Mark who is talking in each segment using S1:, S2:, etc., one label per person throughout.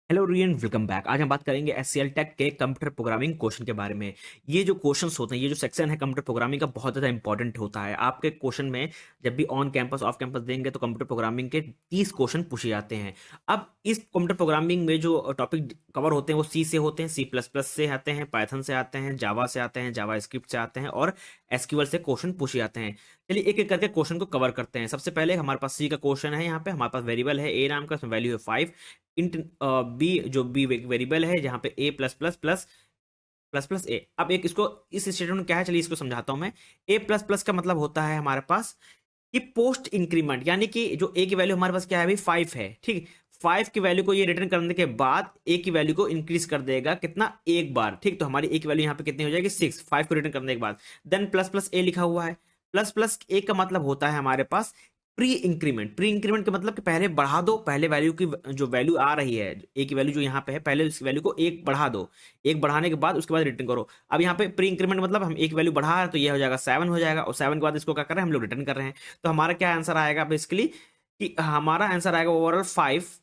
S1: Hello rayon, welcome back. आज हम बात करेंगे एससीएल टेक के कंप्यूटर प्रोग्रामिंग क्वेश्चन के बारे में। ये जो क्वेश्चंस होते हैं, ये जो सेक्शन है कंप्यूटर प्रोग्रामिंग का, बहुत ज़्यादा इंपॉर्टेंट होता है। आपके क्वेश्चन में जब भी ऑन कैंपस ऑफ कैंपस देंगे तो कंप्यूटर प्रोग्रामिंग के 30 क्वेश्चन पूछे जाते हैं। अब इस कंप्यूटर प्रोग्रामिंग में जो टॉपिक कवर होते हैं वो सी से होते हैं, सी प्लस प्लस से आते हैं, पाइथन से आते हैं, जावा से आते हैं, जावा स्क्रिप्ट से आते हैं और एसक्यूएल से क्वेश्चन पूछे जाते हैं। चलिए एक एक करके क्वेश्चन को कवर करते हैं। सबसे पहले हमारे पास सी का क्वेश्चन है। यहाँ पे हमारे पास वेरिएबल है ए नाम का, उसमें वैल्यू है 5। इंट बी, जो बी वेरिएबल है जहाँ पे A plus plus plus plus plus A. अब एक इसको इस स्टेटमेंट में क्या है, चलिए इसको समझाता हूं मैं। ए प्लस प्लस का मतलब होता है हमारे पास कि पोस्ट इंक्रीमेंट, यानी कि जो ए की वैल्यू हमारे पास क्या है अभी 5 है, ठीक। 5 की वैल्यू को ये रिटर्न करने के बाद ए की वैल्यू को इंक्रीज कर देगा कितना, एक बार, ठीक। तो हमारी ए की वैल्यू यहाँ पे कितनी हो जाएगी 6, 5 को रिटर्न करने के बाद। देन प्लस प्लस ए लिखा हुआ है। प्लस प्लस ए का मतलब होता है हमारे पास प्री इंक्रीमेंट। प्री इंक्रीमेंट का मतलब कि पहले बढ़ा दो, पहले वैल्यू की जो वैल्यू आ रही है, ए की वैल्यू जो यहाँ पे है, पहले उस वैल्यू को एक बढ़ा दो। एक बढ़ाने के बाद उसके बाद रिटर्न करो। अब यहाँ पे प्री इंक्रीमेंट मतलब हम एक वैल्यू बढ़ा रहे हैं तो ये हो जाएगा 7 हो जाएगा, और 7 के बाद इसको क्या कर रहे हैं हम लोग, रिटर्न कर रहे हैं। तो हमारा क्या आंसर आएगा बेसिकली, कि हमारा आंसर आएगा ओवरऑल 5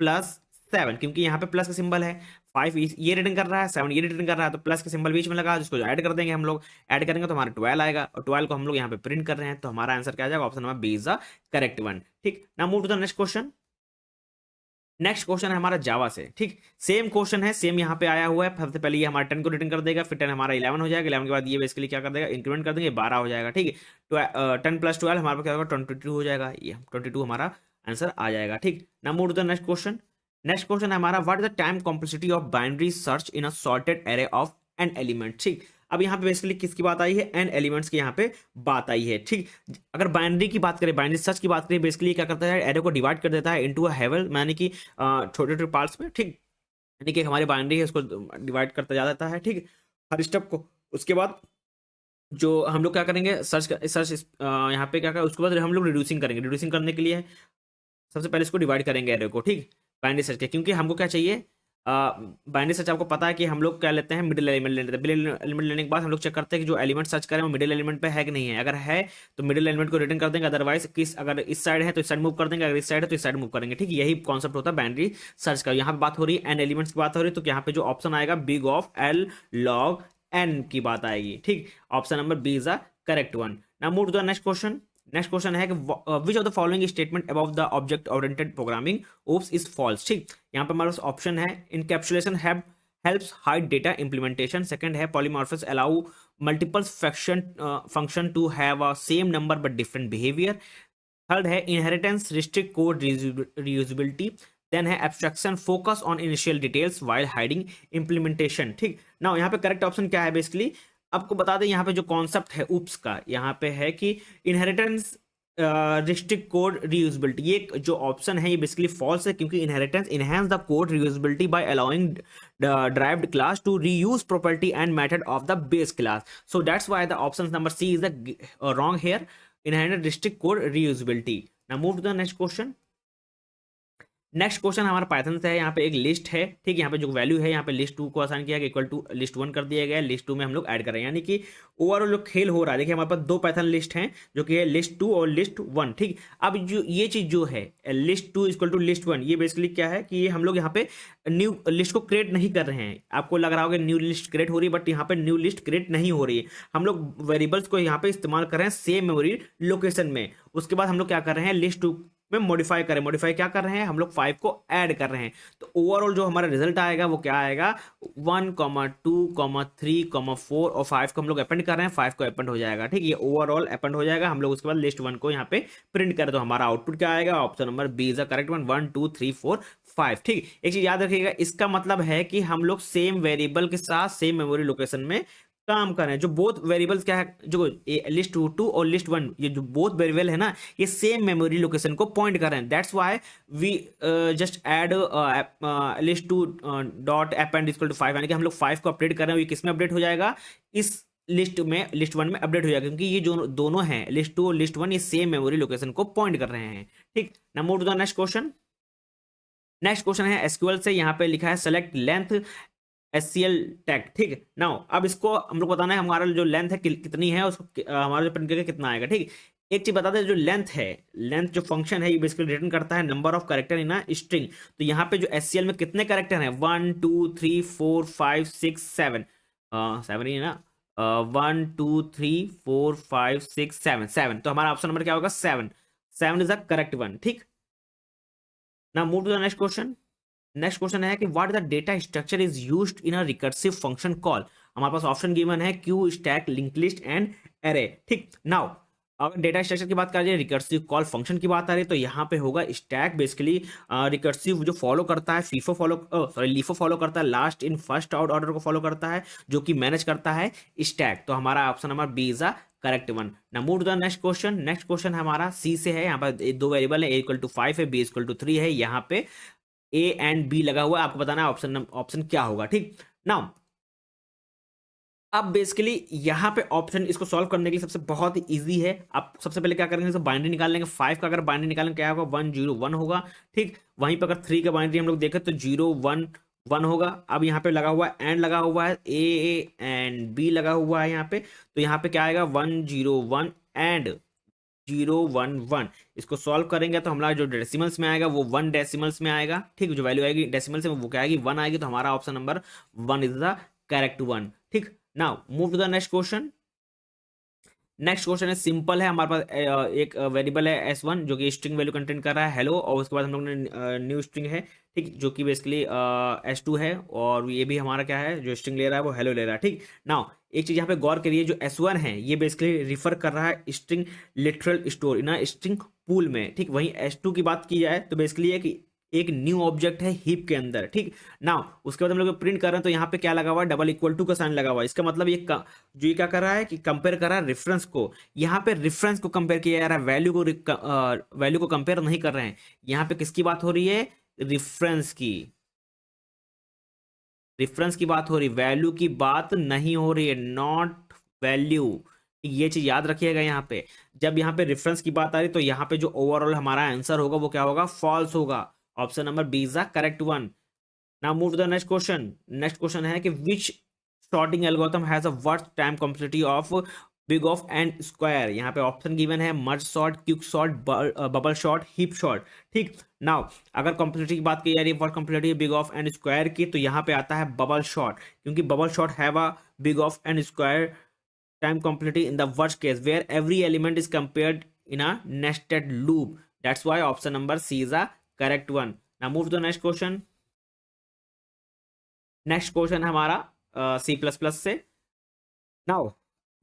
S1: प्लस 7, क्योंकि यहाँ पे प्लस का सिंबल है। 5 ये रिटर्न कर रहा है, 7 ये रिटर्न कर रहा है, तो प्लस का सिंबल बीच में लगा, जिसको ऐड कर देंगे हम लोग। ऐड करेंगे तो हमारा 12 आएगा, और 12 को हम लोग यहाँ पे प्रिंट कर रहे हैं, तो हमारा आंसर क्या आ जाएगा, option number B is the correct one, ठीक। Now move to the next question. Next question है हमारा जावा से, ठीक। सेम क्वेश्चन है, सेम यहाँ पे आया हुआ है। सबसे पहले ये हमारा 10 को रिटर्न कर देगा, फिर 10 हमारा 11 हो जाएगा, 11 के बाद ये बेसिकली क्या कर देगा, इंक्रीमेंट कर देंगे, 12 हो जाएगा, ठीक है। 10 प्लस 12 हमारे पास क्या होगा, 22 हो जाएगा। ये 22 हमारा आंसर आ जाएगा, ठीक। Now move to the next question. Next question है हमारा, what is the time complexity of binary search in a sorted array of n element, ठीक। अब यहाँ पे बेसिकली किसकी बात आई है, एन एलिमेंट्स की यहाँ पे बात आई है, ठीक। अगर बाइनरी की बात करें, बाइनरी सर्च की बात करें, बेसिकली क्या करता है, एरे को डिवाइड कर देता है इनटू अ हेवल, यानी कि छोटे छोटे पार्ट्स में, ठीक। यानी कि हमारी बाइनरी है उसको डिवाइड करता जा जाता है, ठीक, हर स्टेप को। उसके बाद जो हम लोग क्या करेंगे, सर्च यहाँ पे क्या करें, उसके बाद हम लोग रिड्यूसिंग करेंगे। रिड्यूसिंग करने के लिए सबसे पहले इसको डिवाइड करेंगे एरे को, ठीक, बाइनरी सर्च के, क्योंकि हमको क्या चाहिए, बाइनरी सर्च आपको पता है कि हम लोग क्या लेते हैं, मिडिल एलिमेंट लेते हैं। मिडिल एलिमेंट लेने के बाद हम लोग चेक करते हैं कि जो एलिमेंट सर्च करें वो मिडिल एलिमेंट पे है कि नहीं है। अगर है तो मिडिल एलिमेंट को रिटर्न कर देंगे, अदरवाइज किस, अगर इस साइड है तो इस साइड मूव कर देंगे, अगर इस साइड है तो इस साइड मूव करेंगे, ठीक। यही कॉन्सेप्ट होता है बाइनरी सर्च का। यहाँ पे बात हो रही है एन एलिमेंट्स की बात हो रही है, तो यहाँ पे जो ऑप्शन आएगा big of l log n की बात आएगी, ठीक। Option number B is the correct one. Now move to the next question. Next question है कि which of the following statement about the object oriented programming OOPs is false, ठीक। यहाँ पे हमारे पास ऑप्शन है, encapsulation have helps hide data implementation. Second है polymorphisms allow multiple function to have a same number but different behavior. Third है inheritance restrict code reusability. Then है abstraction focus on initial details while hiding implementation, ठीक। ना यहाँ पे correct option क्या है, basically आपको बता दें, यहाँ पे जो कॉन्सेप्ट है ऊप्स का, यहाँ पे है कि इनहेरिटेंस रिस्ट्रिक्ट कोड रीयूजेबिलिटी। ये जो ऑप्शन है ये बेसिकली फॉल्स है, क्योंकि inheritance enhance the code reusability by allowing derived class to reuse property and method of the base class. So that's why the option number C is the wrong here. Inherent restrict code reusability. Now move to the next question. Next question हमारा Python से है। यहाँ पे एक list है, ठीक। यहाँ पे जो वैल्यू है, यहाँ पे लिस्ट 2 को असाइन किया गया, इक्वल टू लिस्ट 1 कर दिया गया है। लिस्ट 2 में हम लोग ऐड कर रहे हैं, यानी कि ओवरऑल जो खेल हो रहा है, देखिए हमारे पास दो पाइथन लिस्ट हैं, जो कि है लिस्ट 2 और लिस्ट 1, ठीक। अब जो ये चीज जो है लिस्ट 2 इक्वल टू लिस्ट 1, ये बेसिकली क्या है कि ये हम लोग यहाँ पे न्यू लिस्ट को क्रिएट नहीं कर रहे हैं। आपको लग रहा होगा न्यू लिस्ट क्रिएट हो रही है, बट यहाँ पे न्यू लिस्ट क्रिएट नहीं हो रही है। हम लोग वेरिएबल्स को यहाँ पे इस्तेमाल कर रहे हैं सेम मेमोरी लोकेशन में। उसके बाद हम लोग क्या कर रहे हैं, लिस्ट 2 में मॉडिफाई करें, मॉडिफाई क्या कर रहे हैं हम लोग, 5 को ऐड कर रहे हैं। तो ओवरऑल जो हमारा रिजल्ट आएगा वो क्या आएगा, 1, 2, 3, 4 और 5 को हम लोग अपेंड कर रहे हैं, 5 को अपेंड हो जाएगा, ठीक। ये ओवरऑल अपेंड हो जाएगा। हम लोग उसके बाद लिस्ट 1 को यहाँ पे प्रिंट करें तो हमारा आउटपुट क्या आएगा, option number B is the correct one, 1, 2, 3, 4, 5, ठीक। एक चीज याद रखिएगा, इसका मतलब है कि हम लोग सेम वेरिएबल के साथ सेम मेमोरी लोकेशन में काम कर रहे हैं। जो बोथ वेरिएबल्स क्या है, जो लिस्ट 2 और लिस्ट 1, ये जो बोथ वेरिएबल है ना, ये सेम मेमोरी लोकेशन को पॉइंट कर रहे हैं। That's why we just add list 2 dot append equal to 5, यानी कि हम लोग 5 को अपडेट कर रहे हैं। ये किस में अपडेट हो जाएगा, इस लिस्ट में, लिस्ट 1 में अपडेट हो जाएगा, क्योंकि ये जो दोनों हैं लिस्ट 2 और लिस्ट 1, ये सेम मेमोरी लोकेशन को पॉइंट कर रहे हैं, ठीक। Now move to the next question. Next question है एसक्यूएल से। यहाँ पे लिखा है सेलेक्ट लेंथ एससीएल टैग, ठीक। नाउ अब इसको हम लोग बताना है हमारा जो लेंथ है कितनी है, उसको हमारा जो प्रिंट करके कितना आएगा, ठीक। एक चीज बता दें, जो लेंथ है, लेंथ जो फंक्शन है ये बेसिकली रिटर्न करता है number of character in a string. तो यहाँ पे जो एससीएल में कितने कैरेक्टर हैं, 1 2 3 4 5 6 7, 7 ही है ना, 1 2 3 4 5 6 7, 7, तो हमारा ऑप्शन नंबर क्या होगा, 7। 7 इज द करेक्ट वन, ठीक। ना move to the next question. Next question है कि what the data structure is used in a recursive function call. हमारे पास ऑप्शन गिवन है queue, stack, link list and array, ठीक। नाउ अगर data structure की बात करें, रिकर्सिव कॉल फंक्शन की बात आ रही है, तो यहाँ पे होगा स्टैक। बेसिकली रिकर्सिव जो फॉलो करता है FIFO follow, sorry LIFO follow करता है, last in first out order को फॉलो करता है, जो कि मैनेज करता है स्टैक। तो हमारा option number B is a correct one. Now move to the next question. Next question हमारा सी से है। यहाँ पर दो वेरिएबल है, A = 5 है, B = 3 है। यहाँ पे ए एंड बी लगा हुआ है, आपको बताना है ऑप्शन ऑप्शन क्या होगा, ठीक। नाउ अब बेसिकली यहाँ पे ऑप्शन इसको सॉल्व करने के लिए सबसे बहुत ही इजी है। आप सबसे पहले क्या करेंगे, बाइनरी निकाल लेंगे। 5 का अगर बाइनरी निकालेंगे क्या होगा, 1 0 1 होगा, ठीक। वहीं पर अगर 3 का बाइनरी हम लोग देखें तो 0 1 1 होगा। अब यहाँ पे लगा हुआ है एंड, लगा हुआ है ए एंड बी लगा हुआ है यहाँ पे, तो यहाँ पे क्या आएगा, 1 0 1 एंड 0 1 1। इसको सॉल्व करेंगे तो हमारा जो डेसिमल्स में आएगा वो 1 डेसिमल्स में आएगा, ठीक। जो वैल्यू आएगी डेसिमल्स में वो क्या आएगी, 1 आएगी। तो हमारा option number 1 is the correct one, ठीक। Now move to the next question. Next question है सिंपल है। हमारे पास एक वेरिएबल है S1 जो कि स्ट्रिंग वैल्यू कंटेंट कर रहा है हेलो, और उसके बाद हम लोग ने न्यू स्ट्रिंग है, ठीक, जो कि बेसिकली S2 है, और ये भी हमारा क्या है, जो स्ट्रिंग ले रहा है वो हेलो ले रहा है, ठीक। नाउ एक चीज यहाँ पे गौर करिए, जो S1 है ये बेसिकली रिफर कर रहा है string literal store in string pool में, ठीक। वहीं S2 की बात की जाए तो बेसिकली है कि एक न्यू ऑब्जेक्ट है हीप के अंदर, ठीक। नाउ उसके बाद हम लोग प्रिंट कर रहे हैं, तो यहाँ पे क्या लगा हुआ है, डबल इक्वल टू का साइन लगा हुआ है। इसका मतलब ये जो ये क्या कर रहा है कि कंपेयर कर रहा है रेफरेंस को। यहाँ पे रेफरेंस को कंपेयर किया जा रहा है, वैल्यू को कंपेयर नहीं कर रहे हैं। यहाँ पे किसकी बात हो रही है, रेफरेंस की, रेफरेंस की बात हो रही, वैल्यू की बात नहीं हो रही है, नॉट वैल्यू। ये चीज याद रखिएगा। यहाँ पे जब यहाँ पे रेफरेंस की बात आ रही तो यहाँ पे जो ओवरऑल हमारा आंसर होगा वो क्या होगा, फॉल्स होगा। Option number B is the correct one. Now move to the next question. Next question है कि which sorting algorithm has a worst time complexity of big O n square. यहाँ पे ऑप्शन गिवन है merge sort, quick sort, bubble sort, heap sort, ठीक। Now अगर complexity की बात की जा रही है, worst complexity big O n square की, तो यहाँ पे आता है बबल शॉर्ट, क्योंकि bubble short have a big O n square time complexity in the worst case where every element is compared in a nested loop. That's why option number C is a correct one. Now move to the next question. Next question है हमारा C++ से। Now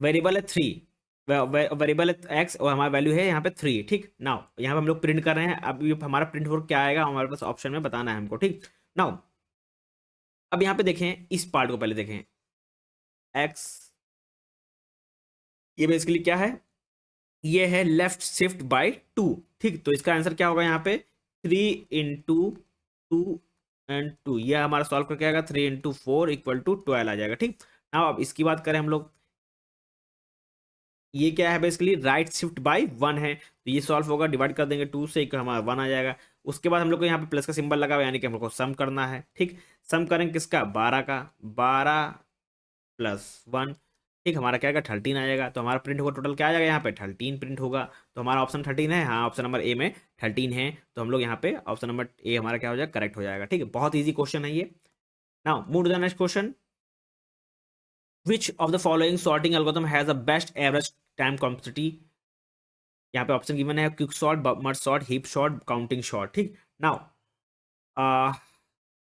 S1: variable है 3, variable है x और हमारा value है यहाँ पे 3, ठीक। नाउ यहाँ पे हम लोग प्रिंट कर रहे हैं। अब ये हमारा प्रिंट वर्क क्या आएगा, हमारे पास ऑप्शन में बताना है हमको, ठीक। नाउ अब यहाँ पे देखें, इस पार्ट को पहले देखें, एक्स, ये बेसिकली क्या है, ये है लेफ्ट शिफ्ट बाय 2, ठीक। तो इसका आंसर क्या होगा, यहाँ पे 3 × 2 एंड 2, ये हमारा सॉल्व करके आएगा 3 × 4 = 12 आ जाएगा, ठीक। नाउ अब इसकी बात करें हम लोग, ये क्या है, बेसिकली राइट शिफ्ट बाय 1 है, तो ये सॉल्व होगा, डिवाइड कर देंगे 2 से, एक हमारा 1 आ जाएगा। उसके बाद हम लोग को यहाँ पे प्लस का सिंबल लगा हुआ है, यानी कि हम लोग को सम करना है, ठीक। सम करेंगे किसका, 12 का, 12 + 1, ठीक। हमारा क्या आएगा, 13 आ जाएगा। तो हमारा प्रिंट होगा टोटल क्या आ जाएगा, यहाँ पे 13 प्रिंट होगा। तो हमारा ऑप्शन 13 है, हाँ ऑप्शन नंबर ए में 13 है। तो हम लोग यहाँ पे ऑप्शन नंबर ए हमारा क्या हो जाएगा, करेक्ट हो जाएगा, ठीक है। बहुत ईजी क्वेश्चन है ये। Now move to the next question. Which of the following sorting algorithm has a best average time complexity. यहाँ पे ऑप्शन गिवन है quick sort, merge sort, heap sort, counting sort, ठीक। नाउ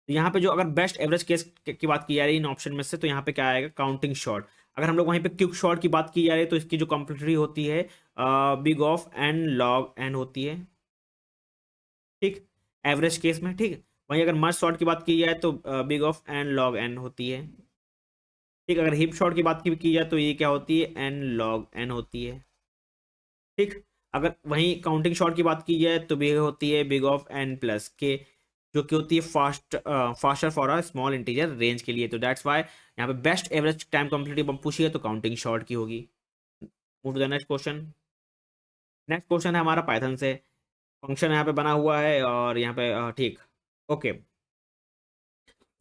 S1: यहाँ पे जो अगर बेस्ट एवरेज केस की बात की जा रही है इन ऑप्शन में से, तो यहाँ पे क्या आएगा, काउंटिंग शॉट। अगर हम लोग वहीं पे क्विक शॉट की बात की जा रही है तो इसकी जो कॉम्प्लेक्सिटी होती है big of n log n होती है, ठीक, एवरेज केस में, ठीक। वहीं अगर मर्ज शॉट की बात की जाए तो big of n log n होती है, ठीक। अगर हिप शॉट की बात की जाए तो ये क्या होती है, एन लॉग एन होती है, ठीक। अगर वहीं काउंटिंग शॉट की बात की जाए तो भी होती है बिग ऑफ एन प्लस के, जो कि होती है faster for a small integer range के लिए। तो दैट्स वाई यहाँ पे बेस्ट एवरेज टाइम कॉम्प्लेक्सिटी पूछी है तो काउंटिंग शॉर्ट की होगी। Move to the next question. Next question है हमारा पाइथन से। फंक्शन यहाँ पे बना हुआ है और यहाँ पे ठीक, ओके।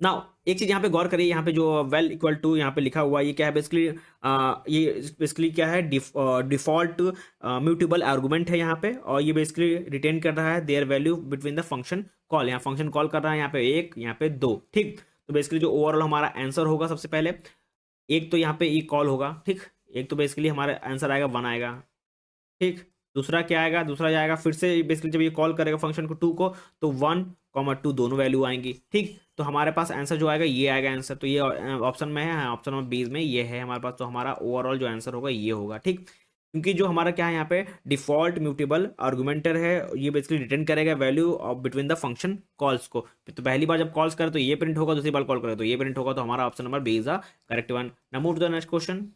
S1: नाउ एक चीज यहाँ पे गौर करिए, यहाँ पे जो वेल इक्वल टू यहाँ पे लिखा हुआ है, ये क्या है बेसिकली, ये बेसिकली क्या है, डिफॉल्ट म्यूटेबल आर्गुमेंट है यहाँ पे, और ये बेसिकली रिटेन कर रहा है their value between the function call. यहाँ फंक्शन कॉल कर रहा है यहाँ पे एक, यहाँ पे दो, ठीक। तो बेसिकली जो ओवरऑल हमारा आंसर होगा, सबसे पहले एक तो यहाँ पे ई कॉल होगा, ठीक। एक तो बेसिकली हमारा आंसर आएगा 1 आएगा, ठीक। दूसरा क्या आएगा, दूसरा जाएगा फिर से बेसिकली जब ये कॉल करेगा फंक्शन को 2 को, तो 1, 2 दोनों वैल्यू आएंगी, ठीक। तो हमारे पास आंसर जो आएगा ये आएगा आंसर, तो ये ऑप्शन में है, ऑप्शन नंबर 20 में ये है हमारे पास, तो हमारा ओवरऑल जो आंसर होगा ये होगा, ठीक। क्योंकि जो हमारा क्या है यहाँ पे डिफॉल्ट म्यूटेबल आर्गुमेंटर है, ये बेसिकली रिटर्न करेगा value of between the function calls को। तो पहली बार जब कॉल्स करे तो ये प्रिंट होगा, दूसरी बार कॉल करे तो ये प्रिंट होगा, तो हमारा option number 20 is the correct one. Now move to the next question.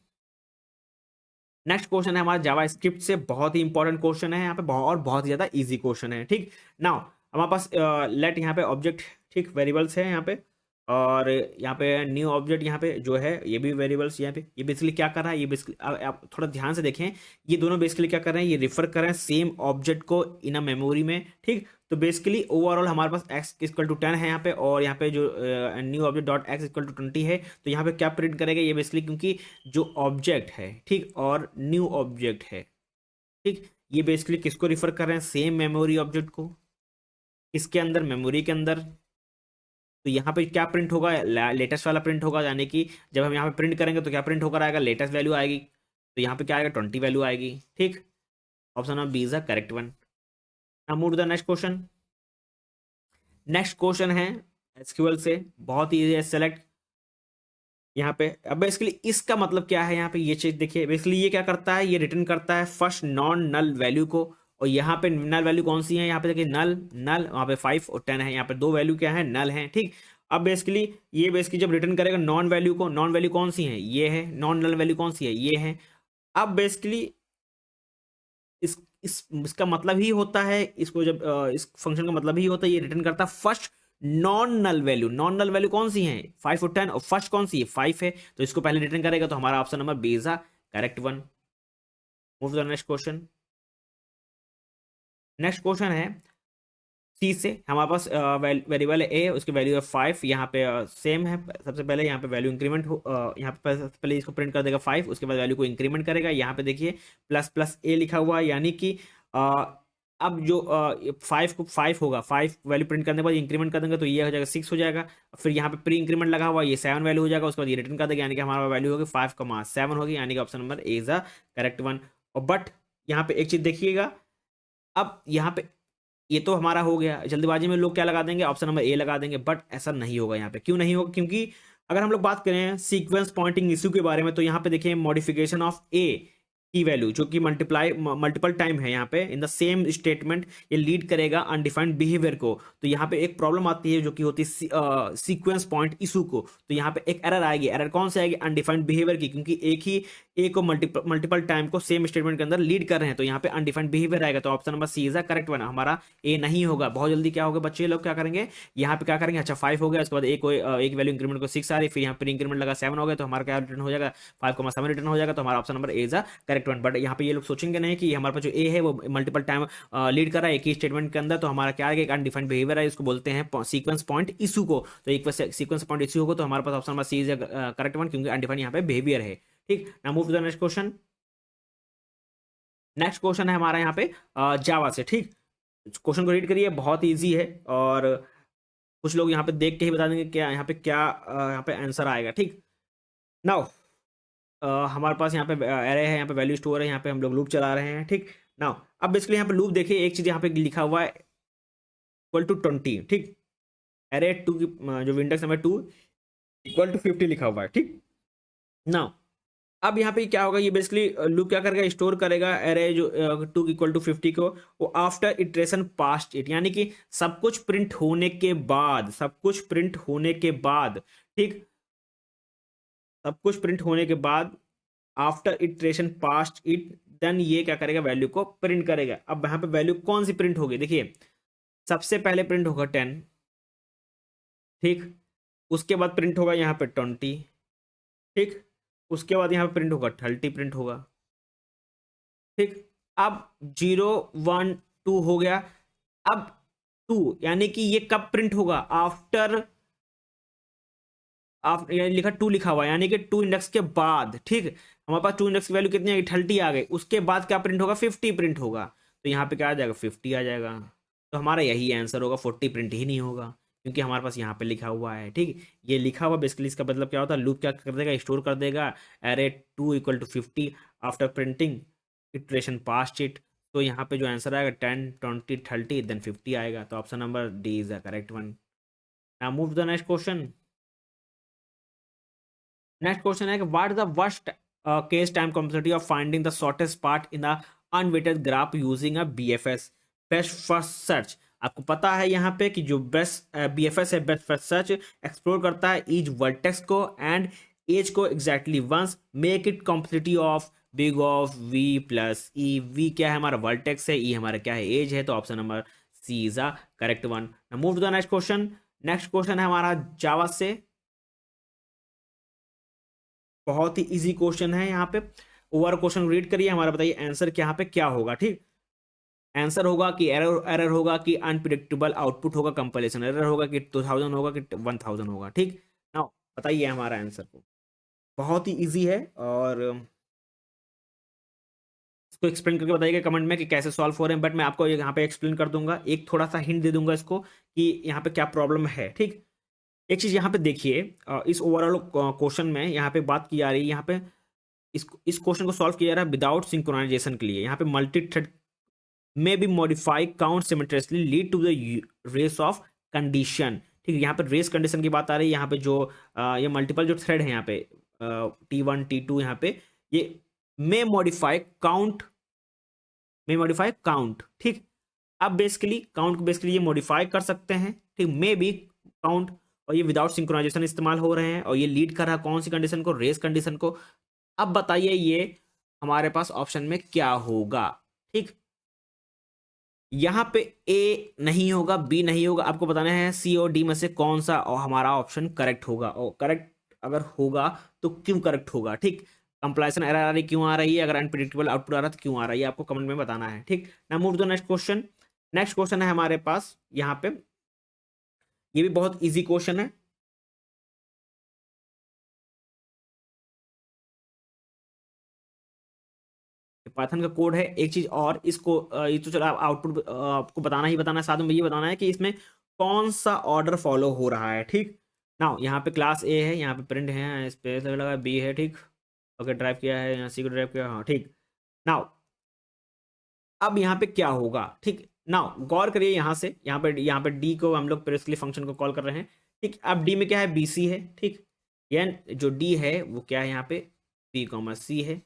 S1: Next question है हमारा जावा स्क्रिप्ट से, बहुत ही इंपॉर्टेंट क्वेश्चन है यहाँ पे, और बहुत ही ज्यादा इजी क्वेश्चन है, ठीक। नाउ हमारे पास लेट यहाँ पे ऑब्जेक्ट, ठीक, वेरिएबल्स है यहाँ पे, और यहाँ पे न्यू ऑब्जेक्ट यहाँ पे जो है ये भी वेरिएबल्स, यहाँ पे ये बेसिकली क्या कर रहा है, ये बेसिकली आप थोड़ा ध्यान से देखें, ये दोनों बेसिकली क्या कर रहे हैं, ये रिफर कर रहे हैं सेम ऑब्जेक्ट को इन अ मेमोरी में, ठीक। तो बेसिकली ओवरऑल हमारे पास x इक्वल टू 10 है यहाँ पे, और यहाँ पे जो new object dot x equal to 20 है, तो यहाँ पे क्या प्रिंट करेगा ये बेसिकली, क्योंकि जो ऑब्जेक्ट है, ठीक, और न्यू ऑब्जेक्ट है, ठीक, ये बेसिकली किसको रिफर कर रहे हैं, सेम मेमोरी ऑब्जेक्ट को, इसके अंदर मेमोरी के अंदर। तो यहाँ पे क्या प्रिंट होगा, लेटेस्ट वाला प्रिंट होगा, यानी कि जब हम यहाँ पे प्रिंट करेंगे तो क्या प्रिंट होकर आएगा, लेटेस्ट वैल्यू आएगी, तो यहाँ पे क्या आएगा, 20 वैल्यू आएगी, ठीक। Option number B is the correct one. Now move to the next question. Next question है एसक्यूएल से, बहुत ही है, सेलेक्ट यहाँ पे। अब बेसिकली इसका मतलब क्या है, यहाँ पे ये चीज देखिए, बेसिकली ये क्या करता है, ये रिटर्न करता है फर्स्ट नॉन नल वैल्यू को, और यहाँ पे नल वैल्यू कौन सी है, यहाँ पे देखिए नल नल, वहाँ पे 5 और 10 है, यहाँ पे दो वैल्यू क्या है, नल है, ठीक। अब बेसिकली ये बेसिकली जब रिटर्न करेगा नॉन वैल्यू को, नॉन वैल्यू कौन सी है, ये है, नॉन नल वैल्यू कौन सी है, ये है। अब बेसिकली इसका मतलब ही होता है, इसको जब इस फंक्शन का मतलब ही होता है, ये रिटर्न करता है first non null value. Non null value कौन सी है, 5 और 10, और फर्स्ट कौन सी है, 5 है, तो इसको पहले रिटर्न करेगा, तो हमारा option number B is the correct one. Move to the next question. Next question है सी से, हमारे पास वेरिएबल ए, उसकी वैल्यू है 5, यहाँ पे सेम है, सबसे पहले यहाँ पे वैल्यू इंक्रीमेंट हो, यहाँ पे सबसे पहले इसको प्रिंट कर देगा 5, उसके बाद वैल्यू को इंक्रीमेंट करेगा, यहाँ पे देखिए प्लस प्लस ए लिखा हुआ है, यानी कि अब जो 5 को 5 होगा, 5 वैल्यू प्रिंट करने के बाद इंक्रीमेंट कर देंगे तो ये हो जाएगा 6 हो जाएगा, फिर यहाँ पे प्री इंक्रीमेंट लगा हुआ ये 7 वैल्यू हो जाएगा, उसके बाद ये रिटर्न कर देगा, यानी कि हमारा वैल्यू होगी 5,7 होगी, यानी कि option number A is the correct one. और बट यहाँ पे एक चीज देखिएगा, अब यहाँ पे ये तो हमारा हो गया, जल्दबाजी में लोग क्या लगा देंगे, ऑप्शन नंबर ए लगा देंगे, बट ऐसा नहीं होगा यहाँ पे। क्यों नहीं होगा, क्योंकि अगर हम लोग बात करें सीक्वेंस पॉइंटिंग इश्यू के बारे में, तो यहाँ पे देखिए मॉडिफिकेशन ऑफ ए की वैल्यू जो कि मल्टीपल टाइम है यहाँ पे इन द सेम स्टेटमेंट, ये लीड करेगा अनडिफाइंड बिहेवियर को। तो यहाँ पे एक प्रॉब्लम आती है जो कि होती है सीक्वेंस पॉइंट इशू को, तो यहाँ पे एक एरर आएगी, एरर कौन सी आएगी, अनडिफाइंड बिहेवियर की, क्योंकि एक ही ए को मल्टीपल टाइम को सेम स्टेटमेंट के अंदर लीड कर रहे हैं, तो यहाँ पे अनडिफाइंड बिहेवियर आएगा, तो option number C is the correct one, हमारा ए नहीं होगा। बहुत जल्दी क्या होगा बच्चे लोग क्या करेंगे, यहाँ पे क्या करेंगे, अच्छा 5 हो गया, उसके बाद एक वैल्यू इंक्रीमेंट को 6 आ रही, फिर यहाँ पे इंक्रीमेंट लगा 7 हो गया, तो हमारा क्या रिटर्न हो जाएगा, 5,7 रिटर्न हो जाएगा, तो हमारा option number A is the correct one. But यहाँ पे ये लोग सोचेंगे नहीं कि हमारे पास जो ए है वो मल्टीपल टाइम लीड कर रहा है एक ही स्टेटमेंट के अंदर, तो हमारा क्या है, एक अनडिफाइंड बिहेवियर है, इसको बोलते हैं सीक्वेंस पॉइंट इशू को। तो एक सीक्वेंस पॉइंट इशू होगा, तो हमारे पास option number C is correct one, क्योंकि अनडिफाइंड यहाँ पे बिहेवियर है, ठीक। Now move to the next question. Next question है हमारा यहाँ पे जावा से, ठीक। क्वेश्चन को रीड करिए, बहुत इजी है, और कुछ लोग यहाँ पे देख के ही बता देंगे क्या यहाँ पे क्या यहाँ पे आंसर आएगा, ठीक। नाउ हमारे पास यहाँ पे एरे है, यहाँ पे वैल्यू स्टोर है, यहाँ पे हम लोग लूप चला रहे हैं, ठीक। नाउ अब बेसिकली यहाँ पे लूप देखिए, एक चीज यहाँ पे लिखा हुआ है इक्वल टू 20, ठीक। एरे टू की जो इंडेक्स नंबर 2 इक्वल टू 50 लिखा हुआ है, ठीक। नाउ अब यहाँ पे क्या होगा, ये बेसिकली लूप क्या करेगा, स्टोर करेगा एरे जो 2 इक्वल टू 50 को, वो आफ्टर इटरेशन पास्ट इट, यानी कि सब कुछ प्रिंट होने के बाद, सब कुछ प्रिंट होने के बाद, ठीक, सब कुछ प्रिंट होने के बाद after iteration past it, then ये क्या करेगा, वैल्यू को प्रिंट करेगा। अब यहाँ पे वैल्यू कौन सी प्रिंट होगी, देखिए सबसे पहले प्रिंट होगा 10, ठीक। उसके बाद प्रिंट होगा यहाँ पे 20, ठीक। उसके बाद यहाँ पे प्रिंट होगा 30 प्रिंट होगा, ठीक। अब 0 1 2 हो गया, अब 2 यानी कि ये कब प्रिंट होगा, आफ्टर आप ये लिखा 2 लिखा हुआ है, यानी कि 2 इंडेक्स के बाद, ठीक, हमारे पास 2 इंडेक्स की वैल्यू कितनी आ गई, 30 आ गई, उसके बाद क्या प्रिंट होगा, 50 प्रिंट होगा। तो यहाँ पे क्या आ जाएगा, 50 आ जाएगा। तो हमारा यही आंसर होगा, 40 प्रिंट ही नहीं होगा, क्योंकि हमारे पास यहाँ पे लिखा हुआ है, ठीक। ये लिखा हुआ बेसिकली इसका मतलब क्या होता है, लूप क्या कर देगा, स्टोर कर देगा array 2 equal to 50 after printing iteration past it. तो यहाँ पे जो आंसर आएगा 10 20 30 देन 50 आएगा। तो option number D is the correct one. Now move to the next question. Next question है कि what is the worst case time complexity of finding the shortest path in the unweighted graph using a BFS, best first search. आपको पता है यहाँ पे कि जो best BFS है, बेस्ट फर्स्ट सर्च, एक्सप्लोर करता है ईच वर्टेक्स को एंड एज को exactly once, make it complexity of big of V plus E. V क्या है, हमारा वर्टेक्स है, ई हमारा क्या है, एज है। तो option number C is a correct one. Move to the next question. Next question है हमारा जावा से, बहुत ही इजी क्वेश्चन है। यहाँ पे ओवर क्वेश्चन रीड करिए, हमारा बताइए आंसर क्या यहाँ पे क्या होगा, ठीक। आंसर होगा कि एरर, एरर होगा कि अनप्रिडिक्टेबल आउटपुट होगा, कंपाइलेशन एरर होगा कि 2000 होगा कि 1000 होगा, ठीक। ना बताइए हमारा आंसर को। बहुत ही इजी है, और इसको एक्सप्लेन करके बताइएगा कमेंट में कि कैसे सॉल्व हो रहे हैं, बट मैं आपको यहाँ पे एक्सप्लेन कर दूंगा, एक थोड़ा सा हिंट दे दूंगा इसको कि यहाँ पे क्या प्रॉब्लम है, ठीक। एक चीज यहाँ पे देखिए, इस ओवरऑल क्वेश्चन में यहाँ पे बात की जा रही है, यहाँ पे इस क्वेश्चन को सॉल्व किया जा रहा है विदाउट सिंक्रोनाइजेशन के लिए। यहाँ पे मल्टी थ्रेड में B modify count simultaneously lead to the race of condition, ठीक है। यहाँ पे रेस कंडीशन की बात आ रही है। यहाँ पे जो ये मल्टीपल जो थ्रेड है यहाँ पे T1 T2, यहाँ पे ये मे मॉडिफाई काउंट, मे मॉडिफाई काउंट, ठीक। अब बेसिकली काउंट को बेसिकली ये मॉडिफाई कर सकते हैं, ठीक, मे बी काउंट, और ये विदाउट सिंक्रोनाइजेशन इस्तेमाल हो रहे हैं, और ये लीड कर रहा है कौन सी कंडीशन को, रेस कंडीशन को। अब बताइए ये हमारे पास ऑप्शन में क्या होगा, ठीक। यहाँ पे ए नहीं होगा, बी नहीं होगा, आपको बताना है सी और डी में से कौन सा और हमारा ऑप्शन करेक्ट होगा, और करेक्ट अगर होगा तो क्यों करेक्ट होगा, ठीक। कंप्लाइसन एरर आ रही क्यों आ रही है, अगर अनप्रिडिक्टेबल आउटपुट आ रहा है तो क्यों आ रहा है, आपको कमेंट में बताना है, ठीक। ना move to next question. Next question है हमारे पास यहाँ पे, ये भी बहुत इजी क्वेश्चन है। पाइथन का कोड है। एक चीज और, इसको ये तो चलो आउटपुट आपको बताना ही बताना है, साथ में ये बताना है कि इसमें कौन सा ऑर्डर फॉलो हो रहा है, ठीक। नाउ यहाँ पे क्लास ए है, यहाँ पे प्रिंट है, स्पेस लगा बी है, ठीक। ओके, ड्राइव किया है, यहाँ सी को ड्राइव किया, हाँ, ठीक। नाउ अब यहाँ पे क्या होगा, ठीक। नाउ गौर करिए, यहाँ पे डी को हम लोग प्रेसली फंक्शन को कॉल कर रहे हैं, ठीक। अब डी में क्या है, बी सी है, ठीक। यानी जो डी है वो क्या है, यहाँ पे बी कॉमा सी है।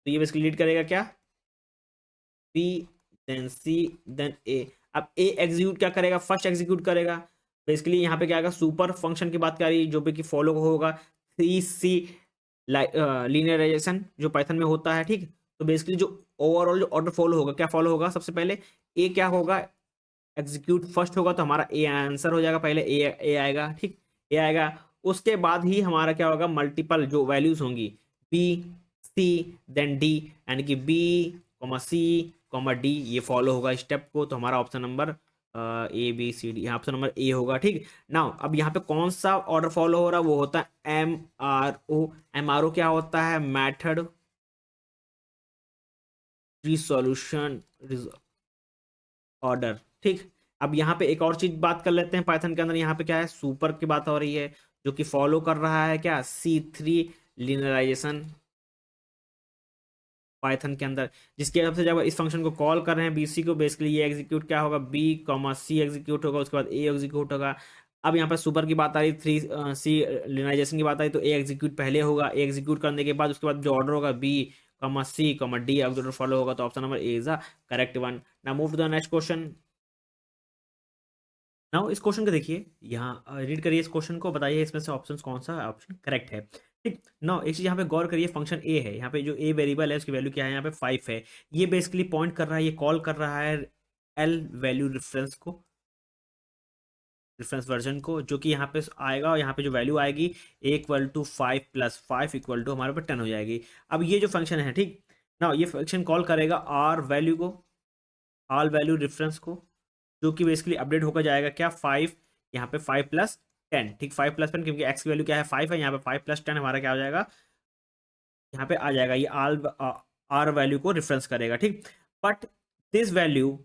S1: तो ये बेसिकली लीड करेगा क्या, बी देन सी देन ए। अब ए एग्जीक्यूट क्या करेगा, फर्स्ट एग्जीक्यूट करेगा। बेसिकली यहाँ पे क्या आएगा, सुपर फंक्शन की बात करी जो भी कि फॉलो होगा सी सी लीनियराइजेशन जो पाइथन में होता है, ठीक। तो बेसिकली जो ओवरऑल जो ऑर्डर फॉलो होगा, क्या फॉलो होगा, सबसे पहले ए क्या होगा, एग्जीक्यूट फर्स्ट होगा, तो हमारा ए आंसर हो जाएगा, पहले ए आएगा, ठीक। ए आएगा, उसके बाद ही हमारा क्या होगा, मल्टीपल जो वैल्यूज होंगी बी सी देन डी, यानी कि B comma C comma D, ये फॉलो होगा स्टेप को। तो हमारा option number A B C D, यहाँ ऑप्शन नंबर ए होगा, ठीक। नाउ अब यहाँ पे कौन सा ऑर्डर फॉलो हो रहा है, वो होता है M R O. M R O क्या होता है, मैथड रिसोल्यूशन ऑर्डर, ठीक। अब यहाँ पे एक और चीज बात कर लेते हैं, पाइथन के अंदर यहाँ पे क्या है, सुपर की बात हो रही है, जो कि फॉलो कर रहा है क्या, C3 लिनियराइजेशन पाइथन के अंदर, जिसके हिसाब से जब इस फंक्शन को कॉल कर रहे हैं बीसी को, बेसिकली ये एग्जीक्यूट क्या होगा, बी कॉमा सी एग्जीक्यूट होगा, उसके बाद ए एग्जीक्यूट होगा। अब यहाँ पर सुपर की बात आ रही, 3C लिनियराइजेशन की बात आ रही, तो ए एग्जीक्यूट पहले होगा, ए एग्जीक्यूट करने के बाद उसके बाद जो ऑर्डर होगा B comma C comma D order follow होगा। तो option number A is the correct one. Now move to the next question. Now इस क्वेश्चन को देखिए, यहाँ रीड करिए इस क्वेश्चन को, बताइए इसमें से ऑप्शन कौन सा ऑप्शन करेक्ट है, ठीक। नाउ एक चीज यहाँ पे गौर करिए, फंक्शन ए है, यहाँ पे जो ए वेरिएबल है उसकी वैल्यू क्या है, यहाँ पे 5 है। ये बेसिकली पॉइंट कर रहा है, ये कॉल कर रहा है एल वैल्यू रेफरेंस को, रेफरेंस वर्जन को, जो कि यहाँ पे आएगा, और यहाँ पे जो वैल्यू आएगी A equal to 5 plus 5 equal to हमारे पे 10 हो जाएगी। अब ये जो फंक्शन है, ठीक। नाउ ये फंक्शन कॉल करेगा आर वैल्यू को, आल वैल्यू रेफरेंस को, जो कि बेसिकली अपडेट होकर जाएगा क्या, 5, यहाँ पे 5 प्लस 10, ठीक, 5 प्लस 10, क्योंकि x की वैल्यू क्या है 5 है, यहाँ पे 5 प्लस 10 हमारा क्या हो जाएगा, यहाँ पे आ जाएगा, ये आर वैल्यू को रिफरेंस करेगा, ठीक। But this value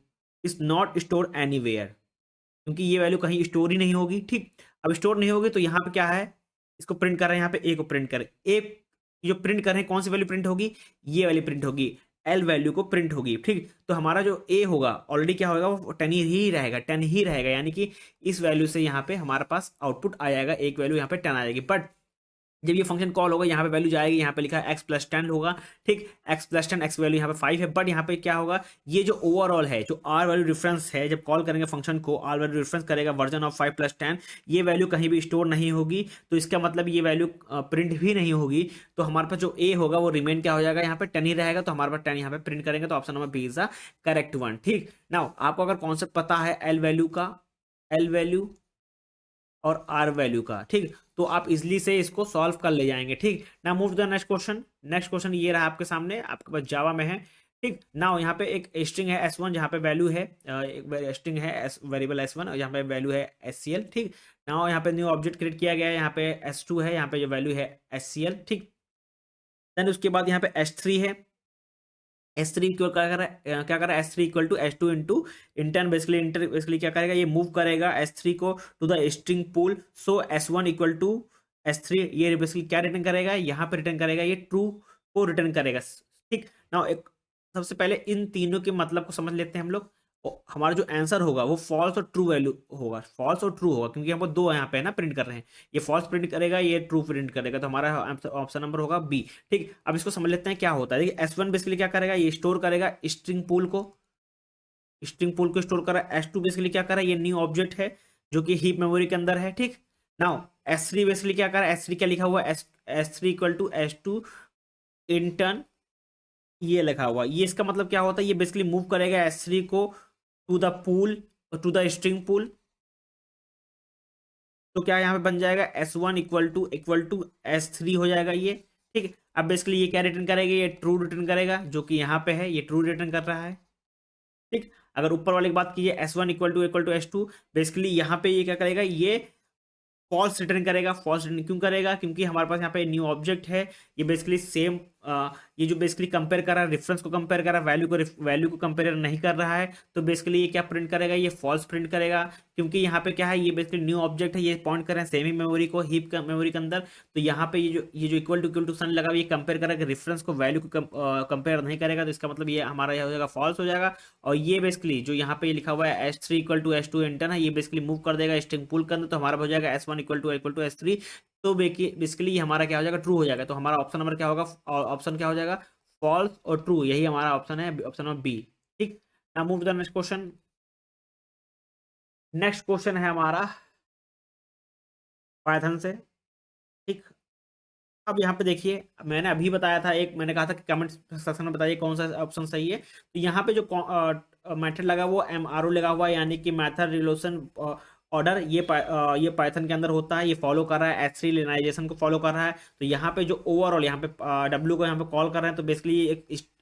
S1: is not store anywhere, क्योंकि ये वैल्यू कहीं स्टोर ही नहीं होगी, ठीक। अब स्टोर नहीं होगी तो यहाँ पे क्या है, इसको प्रिंट कर रहे हैं, यहाँ पे ए को प्रिंट करें, ए जो प्रिंट कर रहे हैं कौन सी वैल्यू प्रिंट होगी, ये वाली प्रिंट होगी, एल वैल्यू को प्रिंट होगी, ठीक। तो हमारा जो ए होगा ऑलरेडी क्या होगा, वो 10 ही रहेगा, 10 ही रहेगा, यानी कि इस वैल्यू से यहाँ पे हमारे पास आउटपुट आ जाएगा, एक वैल्यू यहाँ पे 10 आ जाएगी। बट जब ये फंक्शन कॉल होगा, यहाँ पे वैल्यू जाएगी, यहाँ पे लिखा है x प्लस 10 होगा, ठीक, x प्लस 10, x वैल्यू यहाँ पे 5 है, बट यहाँ पे क्या होगा, ये जो ओवरऑल है, जो r वैल्यू रेफरेंस है, जब कॉल करेंगे फंक्शन को, r वैल्यू रेफरेंस करेगा वर्जन ऑफ 5 प्लस 10, ये वैल्यू कहीं भी स्टोर नहीं होगी, तो इसका मतलब ये वैल्यू प्रिंट भी नहीं होगी, तो हमारे पास जो a होगा वो रिमेन क्या हो जाएगा, यहाँ पे 10 ही रहेगा, तो हमारे पास 10 यहाँ पे प्रिंट करेंगे, तो option number B is the correct one, ठीक। नाउ आपको अगर कॉन्सेप्ट पता है एल वैल्यू का, एल वैल्यू और आर वैल्यू का, ठीक, तो आप इजिली से इसको सॉल्व कर ले जाएंगे, ठीक ना। Move to the next question. Next question ये रहा आपके सामने, आपके पास जावा में है, ठीक ना। यहाँ पे एक स्ट्रिंग है s1, जहाँ पे वैल्यू है एक स्ट्रिंग है वेरिएबल s1, और यहाँ पे वैल्यू है scl, ठीक ना। यहाँ पे न्यू ऑब्जेक्ट क्रिएट किया गया है, यहाँ पे s2 है, यहाँ पे जो वैल्यू है scl, ठीक। देन उसके बाद यहाँ पे s3 है, S3 क्या कर रहा है, क्या कर रहा है, S3 equal to S2 into intern, basically intern basically क्या करेगा, ये मूव करेगा S3 को to the string pool, so S1 equal to S3, ये बेसिकली क्या रिटर्न करेगा, यहाँ पे रिटर्न करेगा, ये ट्रू को रिटर्न करेगा, ठीक ना। एक सबसे पहले इन तीनों के मतलब को समझ लेते हैं हम लोग। हमारा जो आंसर होगा वो फॉल्स और ट्रू वैल्यू होगा, फॉल्स और ट्रू होगा, क्योंकि हमको दो यहाँ पे है ना प्रिंट कर रहे हैं, ये फॉल्स प्रिंट करेगा, ये ट्रू प्रिंट करेगा, तो हमारा ऑप्शन नंबर होगा बी, ठीक। अब इसको समझ लेते हैं क्या होता है। देखिए S1 बेसिकली क्या करेगा, ये स्टोर करेगा स्ट्रिंग पूल को, स्ट्रिंग पूल को स्टोर करा। S2 बेसिकली क्या करा, ये न्यू ऑब्जेक्ट है जो कि हीप मेमोरी के अंदर है, ठीक। नाउ S3 बेसिकली क्या करा, S3 क्या लिखा हुआ है, S3 equal to S2 intern, ये लिखा हुआ, ये इसका मतलब क्या होता है, ये बेसिकली मूव करेगा S3 को to the pool, to the string pool, तो क्या यहाँ पे बन जाएगा S1 इक्वल टू S3 हो जाएगा ये, ठीक। अब बेसिकली ये क्या रिटर्न करेगा, ये ट्रू रिटर्न करेगा, जो कि यहाँ पे है, ये ट्रू रिटर्न कर रहा है, ठीक। अगर ऊपर वाले की बात कीजिए S1 equal to S2, basically यहाँ पे ये क्या करेगा, ये फॉल्स रिटर्न करेगा। फॉल्स रिटर्न क्यों करेगा, क्योंकि हमारे पास यहाँ पे न्यू ऑब्जेक्ट है, ये बेसिकली सेम, ये जो बेसिकली कंपेयर कर रहा है, रेफरेंस को कंपेयर कर रहा है, वैल्यू को कंपेयर नहीं कर रहा है, तो बेसिकली ये क्या प्रिंट करेगा, ये फॉल्स प्रिंट करेगा, क्योंकि यहाँ पे क्या है, ये बेसिकली न्यू ऑब्जेक्ट है, ये पॉइंट कर रहे हैं सेमी मेमोरी को, हीप मेमोरी के अंदर, तो यहाँ पे ये जो इक्वल टू सन लगा, ये कंपेयर करेगा, रेफरेंस को वैल्यू को कंपेयर नहीं करेगा, तो इसका मतलब ये हमारा यह हो जाएगा फॉल्स हो जाएगा। और ये बेसिकली जो यहाँ पे लिखा हुआ है S3 equal to S2 intern है, ये बेसिकली मूव कर देगा स्ट्रिंग पूल के अंदर, तो हमारा हो जाएगा S1 इक्वल टू S3, तो बेसिकली हमारा क्या हो जाएगा, ट्रू हो जाएगा, तो हमारा ऑप्शन नंबर क्या होगा, ऑप्शन क्या हो जाएगा, फॉल्स और ट्रू, यही हमारा ऑप्शन है, ऑप्शन नंबर बी, ठीक। Now move to the next question. Next question है हमारा पाइथन से, ठीक। अब यहाँ पे देखिए, मैंने अभी बताया था, एक मैंने कहा था कि कमेंट सेक्शन में बताइए कौन सा ऑप्शन सही है, तो यहाँ पे जो मेथड लगा वो MRO लगा हुआ है, यानी कि मेथड रिलेशन ऑर्डर, ये पाइथन के अंदर होता है, ये फॉलो कर रहा है S3 लिनियराइजेशन को फॉलो कर रहा है, तो यहाँ पे जो ओवरऑल यहाँ पे W को यहाँ पे कॉल कर रहे हैं, तो बेसिकली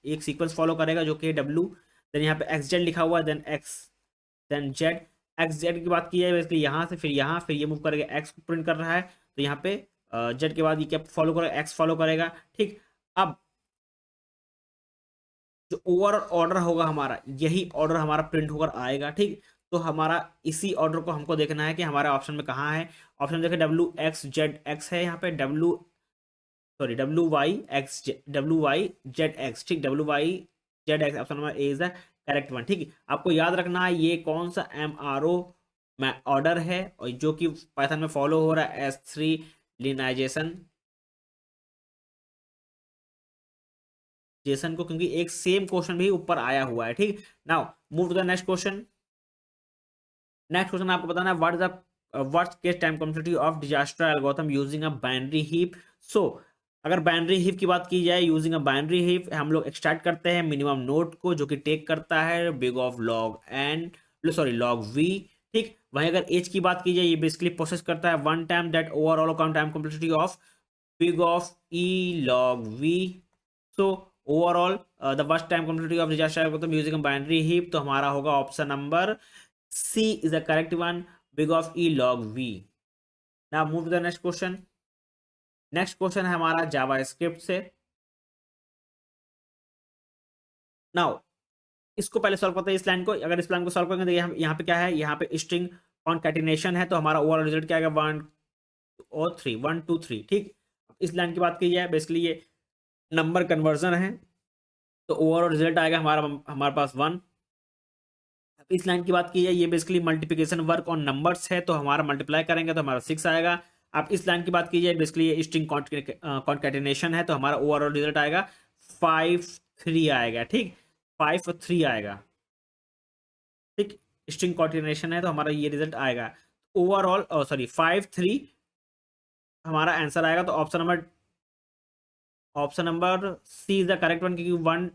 S1: एक सीक्वेंस फॉलो करेगा जो कि W, देन यहाँ पे XZ लिखा हुआ है, then X, then Z, XZ की बात की जाए बेसिकली यहाँ से, फिर यहाँ, फिर ये मूव करेगा, X को प्रिंट कर रहा है, तो यहाँ पे जेड के बाद ये क्या फॉलो करेगा, एक्स फॉलो करेगा, ठीक। अब जो ओवरऑल ऑर्डर होगा हमारा, यही ऑर्डर हमारा प्रिंट होकर आएगा, ठीक। तो हमारा इसी ऑर्डर को हमको देखना है कि हमारे ऑप्शन में कहाँ है। ऑप्शन देखें WXZX है, यहाँ पे WYZX, ठीक, WYZX option number A is the correct one, ठीक। आपको याद रखना है ये कौन सा MRO ऑर्डर है, और जो कि पाइथन में फॉलो हो रहा है S3 लिनाइजेशन जेसन को, क्योंकि एक सेम क्वेश्चन भी ऊपर आया हुआ है, ठीक। Now move to the next question. Next question आपको बताना है what's case time complexity of Dijkstra algorithm using a binary heap. So अगर बाइनरी हीप की बात की जाए, यूजिंग अ बाइनरी हीप हम लोग स्टार्ट करते हैं मिनिमम नोड को, जो कि टेक करता है बिग ऑफ लॉग वी, ठीक। वहीं अगर एज की बात की जाए, ये बेसिकली प्रोसेस करता है one time that overall time complexity of big of e log v. So overall the first time complexity of disaster algorithm using a binary heap, तो हमारा होगा option number C is the correct one, big of e log v। Now move to the next question. Next question है हमारा जावा script से। Now इसको पहले solve करते हैं इस लाइन को। अगर इस लाइन को सॉल्व करेंगे तो यहाँ पे क्या है, यहाँ पे स्ट्रिंग कॉन्कैटिनेशन है, तो हमारा ओवरऑल रिजल्ट क्या आएगा, 1 और 3, 1 2 3। ठीक, इस लाइन की बात की जाए, बेसिकली ये नंबर कन्वर्जन है, तो ओवरऑल रिजल्ट आएगा हमारा हमारे पास 1। इस लाइन की बात की जाए, ये basically multiplication work on numbers है, तो हमारा मल्टीप्लाई करेंगे तो हमारा 6 आएगा। अब इस लाइन की बात की जाए, बेसिकली ये स्ट्रिंग कॉन्कैटिनेशन है, तो हमारा ओवरऑल रिजल्ट आएगा 5 3 आएगा। ठीक, 5 और 3 आएगा। ठीक, स्ट्रिंग कॉन्टिनेशन है, तो हमारा ये रिजल्ट आएगा ओवरऑल, सॉरी 5 3 हमारा आंसर आएगा। तो option number C is the correct one, क्योंकि 1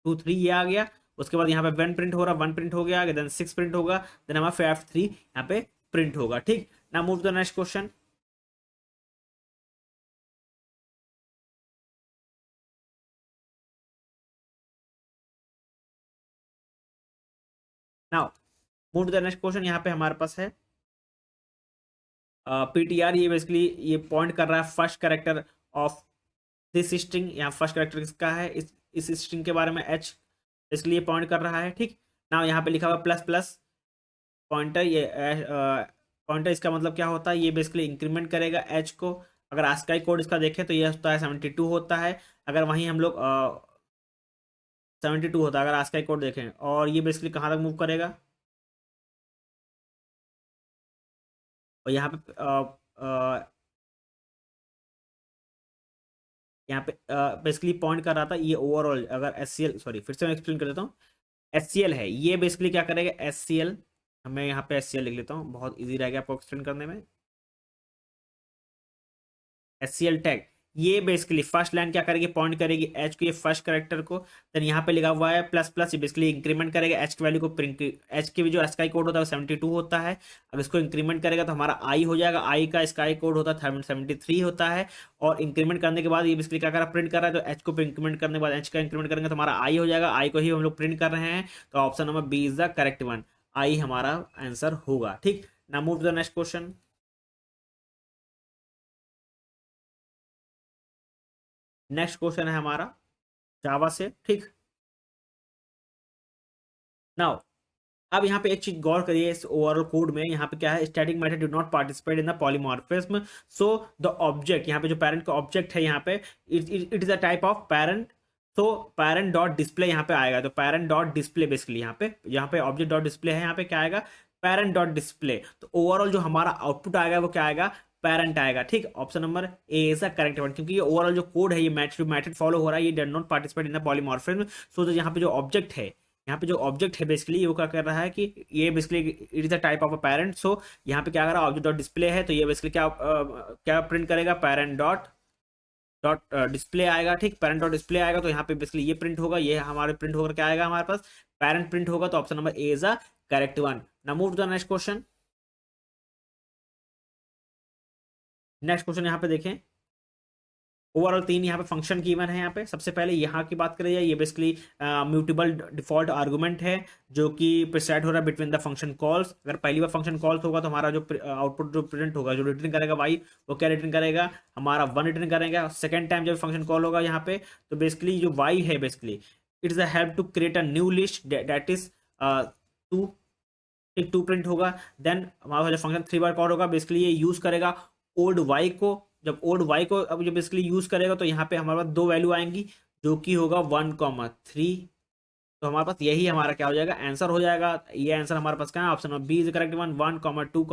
S1: 2 3 ये आ गया। उसके बाद यहाँ पे 1 प्रिंट हो रहा, 1 प्रिंट हो गया, देन 6 प्रिंट होगा, देन हमारा 5 3 यहाँ पे प्रिंट होगा। ठीक, ना move to the next question. Now move to the next question. यहाँ पे हमारे पास है पीटीआर। ये बेसिकली ये पॉइंट कर रहा है first character of this string. यहाँ फर्स्ट कैरेक्टर किसका है, इस स्ट्रिंग के बारे में एच, इसलिए पॉइंट कर रहा है। ठीक, ना यहाँ पे लिखा हुआ प्लस प्लस पॉइंटर, ये पॉइंटर इसका मतलब क्या होता है, ये बेसिकली इंक्रीमेंट करेगा एच को। अगर आस्काई कोड इसका देखें तो ये होता है 72 होता है। अगर वहीं हम लोग 72 होता है अगर आस्काई कोड देखें, और ये बेसिकली कहाँ तक मूव करेगा, और यहाँ पे यहाँ पे बेसिकली पॉइंट कर रहा था ये ओवरऑल। अगर एस सी एल, सॉरी फिर से मैं एक्सप्लेन कर देता हूँ। एस सी एल है ये, बेसिकली क्या करेगा, एस सी एल, मैं यहाँ पे एस सी एल लिख लेता हूँ, बहुत ईजी रहेगा आपको एक्सप्लेन करने में। एचसीएल टैग ये बेसिकली फर्स्ट लाइन क्या करेगी, पॉइंट करेगी एच को, ये फर्स्ट कैरेक्टर को। देन यहाँ पे लिखा हुआ है प्लस प्लस, ये बेसिकली इंक्रीमेंट करेगा एच की वैल्यू को। एच की भी जो स्काई कोड होता है वो 72 होता है। अगर इसको इंक्रीमेंट करेगा तो हमारा आई हो जाएगा, आई का स्काई कोड होता है 73 होता है। और इंक्रीमेंट करने के बाद ये बेसिकली क्या कर रहा है, प्रिंट कर रहा है। तो एच को इंक्रीमेंट करने के बाद एच का इंक्रीमेंट करेंगे तो हमारा आई हो जाएगा, आई को ही हम लोग प्रिंट कर रहे हैं। तो option number B is the correct one, आई हमारा आंसर होगा। ठीक, ना move to the next question. Next question है हमारा जावा से। ठीक, नाउ अब यहाँ पे एक चीज गौर करिए, इस ओवरऑल कोड में यहाँ पे क्या है, static method do not participate in the polymorphism, so the object, यहाँ पे जो पेरेंट का ऑब्जेक्ट है यहाँ पे, it is a type of parent. तो पेरेंट डॉट डिस्प्ले यहाँ पे आएगा, तो पेरेंट डॉट डिस्प्ले बेसिकली यहाँ पे ऑब्जेक्ट डॉट डिस्प्ले है, यहाँ पे क्या आएगा, पेरेंट डॉट डिस्प्ले। तो ओवरऑल जो हमारा आउटपुट आएगा वो क्या आएगा, पेरेंट आएगा। ठीक, option number A is the correct one, क्योंकि ये ओवरऑल जो कोड है, ये मैथड फॉलो हो रहा है, ये do not participate in the polymorphism. So तो यहाँ पे जो ऑब्जेक्ट है, यहाँ पे जो ऑब्जेक्ट है बेसिकली वो क्या कर रहा है कि ये basically it is the type of a parent. So यहाँ पे क्या कर रहा है, ऑब्जेक्ट डॉट डिस्प्ले है, तो ये बेसिकली क्या प्रिंट करेगा, पेरेंट डॉट डॉट डिस्प्ले आएगा। ठीक, पेरेंट डॉट डिस्प्ले आएगा, तो यहाँ पे बेसिकली ये प्रिंट होगा, ये हमारे प्रिंट होकर क्या आएगा हमारे पास, पेरेंट प्रिंट होगा। तो option number A is a correct one. Now move to the next question. Next question यहाँ पे देखें, ओवरऑल 3 यहाँ पे फंक्शन गिवन है। यहाँ पे सबसे पहले यहाँ की बात करें, ये बेसिकली म्यूटेबल डिफॉल्ट आर्गुमेंट है, जो कि प्रिसाइड हो रहा है बिटवीन द फंक्शन कॉल्स। अगर पहली बार फंक्शन कॉल्स होगा तो हमारा जो आउटपुट जो प्रिंट होगा, जो रिटर्न करेगा वाई, वो क्या रिटर्न करेगा, हमारा 1 रिटर्न करेगा। सेकेंड टाइम जब फंक्शन कॉल होगा यहाँ पे, तो बेसिकली जो वाई है, basically it is a help to create a new list that is 2, एक 2 प्रिंट होगा। देन हमारा जो फंक्शन 3 बार कॉल होगा, बेसिकली ये यूज करेगा ओल्ड वाई को। जब ओल्ड वाई को अब जो बेसिकली यूज करेगा, तो यहाँ पे हमारे पास 2 वैल्यू आएंगी, जो कि होगा 1,3। तो हमारे पास यही हमारा क्या हो जाएगा, आंसर हो जाएगा। ये आंसर हमारे पास क्या है, option number B is correct one, 1,2,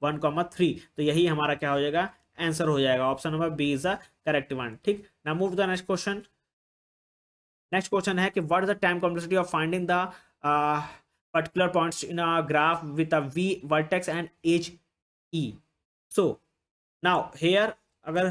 S1: 1,3। तो यही हमारा क्या हो जाएगा, आंसर हो जाएगा। Option number B is the correct one. ठीक, ना move to the next question. Next question है कि what is the time complexity of finding the particular points in a graph with a v vertex and edge e. So now here अगर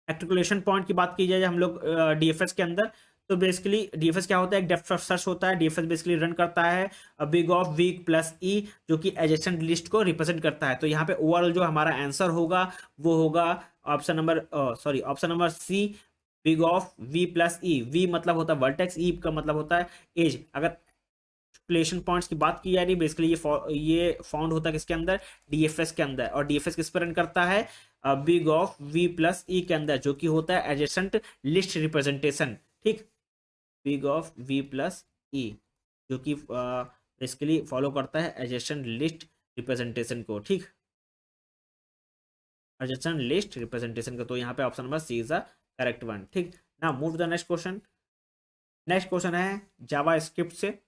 S1: एक्टिकुलेशन point की बात की जाए हम लोग DFS के अंदर, तो बेसिकली डीएफएस क्या होता है, एक डेप्थ ऑफ सर्च होता है। डीएफएस बेसिकली रन करता है बिग ऑफ वीक प्लस ई, जो कि एडजेसेंट लिस्ट को रिप्रेजेंट करता है। तो यहाँ पे ओवरऑल जो हमारा आंसर होगा वो होगा option number option number C, big of V plus E. V मतलब होता है वर्टेक्स, ई का मतलब होता है एज। अगर एक्सक्लेमेशन पॉइंट्स की बात की जा रही है। बेसिकली ये फाउंड होता है किसके अंदर, डीएफएस के अंदर, और डीएफएस किस पर रन करता है, बिग ऑफ वी प्लस ई के अंदर, जो कि होता है एडजेसेंट लिस्ट रिप्रेजेंटेशन, ठीक, बिग ऑफ वी प्लस ई, जो कि बेसिकली फॉलो करता है एडजेसेंट लिस्ट रिप्रेजेंटेशन को, ठीक, एडजेसेंट लिस्ट रिप्रेजेंटेशन का। तो यहाँ पे option number C is the correct one, ठीक। ना move the next question. Next question है जावा स्क्रिप्ट से।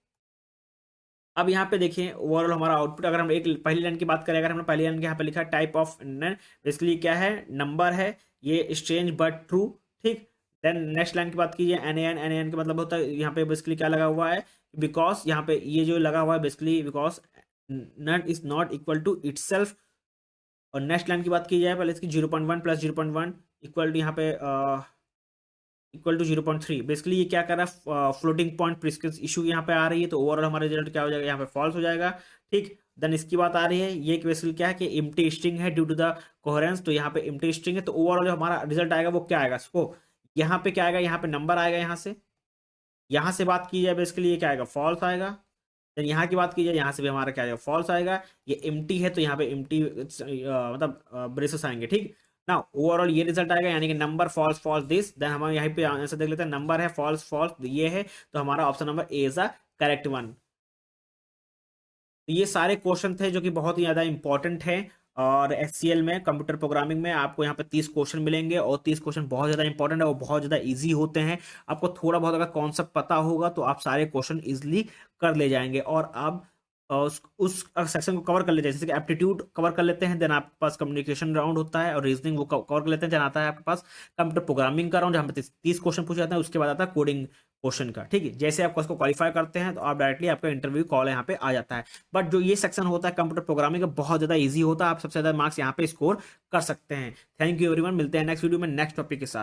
S1: अब यहाँ पे देखिए ओवरऑल हमारा आउटपुट, अगर हम एक पहली लाइन की बात करें, अगर हमने पहली लाइन के यहाँ पे लिखा टाइप ऑफ बेसिकली क्या है, नंबर है, ये स्ट्रेंज बट ट्रू, ठीक। देन नेक्स्ट लाइन की बात कीजिए एन का मतलब होता है यहाँ पे बेसिकली क्या लगा हुआ है, बिकॉज यहाँ पे ये जो लगा हुआ है basically because NaN is not equal to itself. और नेक्स्ट लाइन की बात की जाए पहले इसकी 0.1 प्लस 0.1 इक्वल टू यहाँ पे इक्वल टू 0.3, बेसिकली ये क्या कर रहा है, फ्लोटिंग पॉइंट प्रीफिक्स इशू यहाँ पे आ रही है, तो ओवरऑल हमारा रिजल्ट क्या हो जाएगा, यहाँ पे फॉल्स हो जाएगा, ठीक। देन इसकी बात आ रही है, ये बेसिकली क्या है कि एम्प्टी स्ट्रिंग है ड्यू टू द कोहेरेंस, तो यहाँ पे एम्प्टी स्ट्रिंग है, तो ओवरऑल जो हमारा रिजल्ट आएगा वो क्या आएगा, सो यहाँ पे क्या आएगा, यहाँ पे नंबर आएगा, यहाँ से बात की जाए बेसिकली ये क्या आएगा, फॉल्स आएगा। देन यहाँ की बात की जाए, यहाँ से भी हमारा क्या आएगा, फॉल्स आएगा। ये एम्प्टी है तो यहाँ पे एम्प्टी मतलब ब्रेसेस आएंगे, ठीक ना। ओवरऑल ये रिजल्ट आएगा, यानी कि number false false this. Then हम यहाँ पे आंसर देख लेते हैं, नंबर है फॉल्स फॉल्स ये है, तो हमारा option number A is the correct one. तो ये सारे क्वेश्चन थे जो कि बहुत ही ज़्यादा इंपॉर्टेंट हैं, और एचसीएल में कंप्यूटर प्रोग्रामिंग में आपको यहाँ पे 30 क्वेश्चन मिलेंगे, और 30 क्वेश्चन बहुत ज़्यादा इंपॉर्टेंट है और बहुत ज़्यादा इजी होते हैं। आपको थोड़ा बहुत अगर कॉन्सेप्ट पता होगा तो आप सारे क्वेश्चन इजीली कर ले जाएंगे, और आप उस सेक्शन को कवर कर लेते हैं। जैसे कि एप्टीट्यूड कवर कर लेते हैं, देन आपके पास कम्युनिकेशन राउंड होता है, और रीजनिंग वो कवर कर लेते हैं, देन आता है आपके पास कंप्यूटर प्रोग्रामिंग का राउंड, जहाँ पे 30 क्वेश्चन पूछे जाते हैं, उसके बाद आता है कोडिंग क्वेश्चन का, ठीक है। जैसे आप उसको क्वालिफाई करते हैं तो आप डायरेक्टली आपका इंटरव्यू कॉल यहाँ पे आ जाता है। बट जो ये सेक्शन होता है कंप्यूटर प्रोग्रामिंग का बहुत ज़्यादा ईजी होता है, आप सबसे ज़्यादा मार्क्स यहाँ पे स्कोर कर सकते हैं। थैंक यू एवरीवन, मिलते हैं नेक्स्ट वीडियो में नेक्स्ट टॉपिक के साथ।